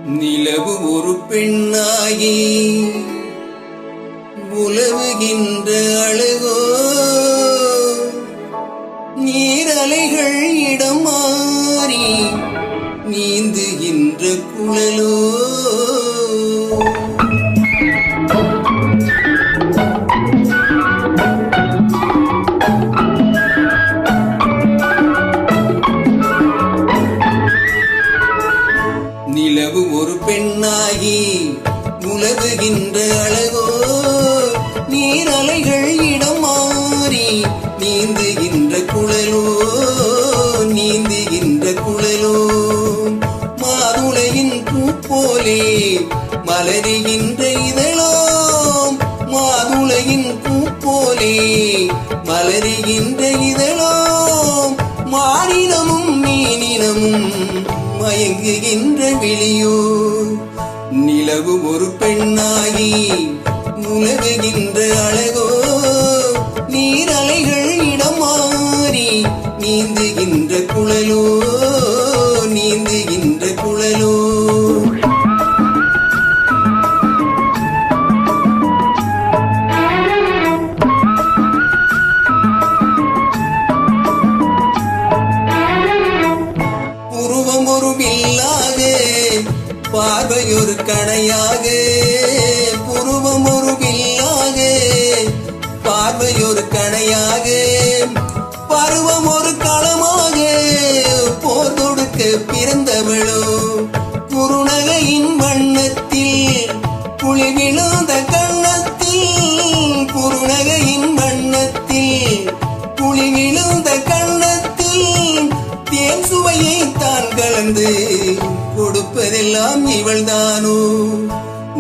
நிலவு ஒரு பெண்ணாகி உலவுகின்ற அழகோ, நீரலைகள் இடம் மாறி நீந்துகின்ற குழலோ. நிலவு ஒரு பெண்ணாகி உலவுகின்ற அழகோ, நீரலைகள் இடம் மாறி நீந்துகின்ற குழலோ, நீந்துகின்ற குழலோ. மாதுளையின் பூ போலே மலருகின்ற இதழோ, மாதுளையின் பூ போலே மலருகின்ற இதழோ. மானினமும் மீனினமும் மயங்குகின்ற விழியோ. நிலவு ஒரு பெண்ணாகி உலவுகின்ற அழகோ, நீரலைகள் இடம் மாறி நீந்துகின்ற குழலோ, நீந்துகின்ற குழலோ. புருவம் ஒரு வில்லாக, பார்வையொரு கணையாக. புருவம் ஒரு வில்லாக, பார்வையொரு கணையாக. பருவம் ஒரு களமாக, போர் தொடுக்க பிறந்தவளோ. குறுநகையின் வண்ணத்தில் குழி விழுந்த கண்ணத்தில், குறுநகையின் வண்ணத்தில் குழி விழுந்த கண்ணத்தில் தேன் சுவையை தான் கலந்து கொடுப்பதெல்லாம் இவள்தானோ.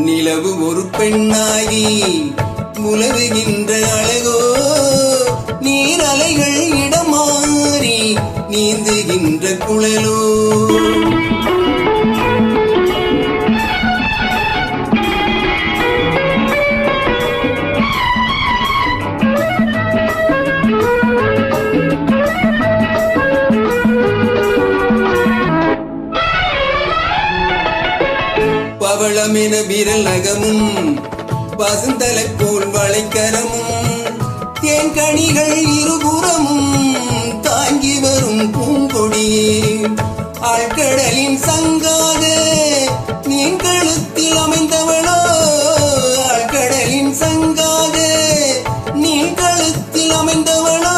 நிலவு ஒரு பெண்ணாகி உலவுகின்ற அழகோ, நீரலைகள் இடம் மாறி நீந்துகின்ற குழலோ. பவளமென விரல் நகமும், பசுந்தலை போல் வளைக்கரமும், தேன்கனிகள் இருபுறமும் தாங்கி வரும் பூங்கொடியே. ஆழ்கடலின் சங்காக நீன் கழுத்தில் அமைந்தவளோ, ஆழ்கடலின் சங்காக நீன் கழுத்தில் அமைந்தவளோ.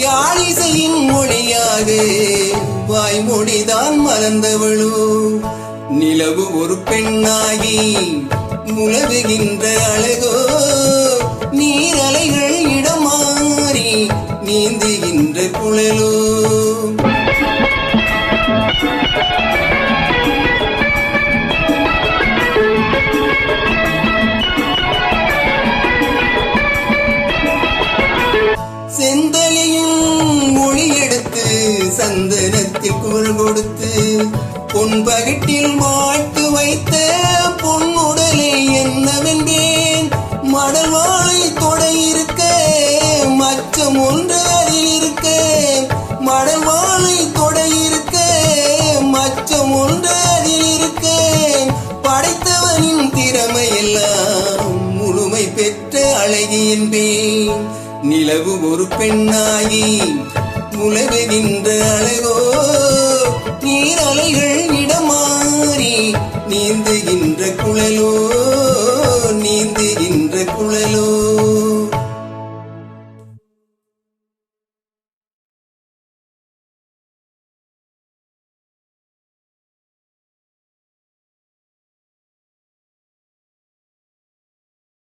யாழிசையின் மொழியாக வாய்மொழிதான் மலர்ந்தவளோ. நிலவு ஒரு பெண்ணாகி உலவுகின்ற அழகோ, நீரலைகள் இடம் மாறி நீந்துகின்ற குழலோ. செந்தலையும் மொழி எடுத்து சந்தனத்தில் குரல் கொடுத்து, பொன்பகட்டில் மாட்டு வைத்த பொன்னுடலை என்னவென்பேன். மடல் வாழை தொடை இருக்க மச்சம் ஒன்று அதில் இருக்க, மடல் வாழை தொடை இருக்க மச்சம் ஒன்று அதில் இருக்க. படைத்தவனின் திறமையெல்லாம் முழுமை பெற்ற அழகி என்பேன். நிலவு ஒரு பெண்ணாகி உலவுகின்ற அழகோ, நீரலைகள் இடம் மாறி நீந்துகின்ற குழலோ.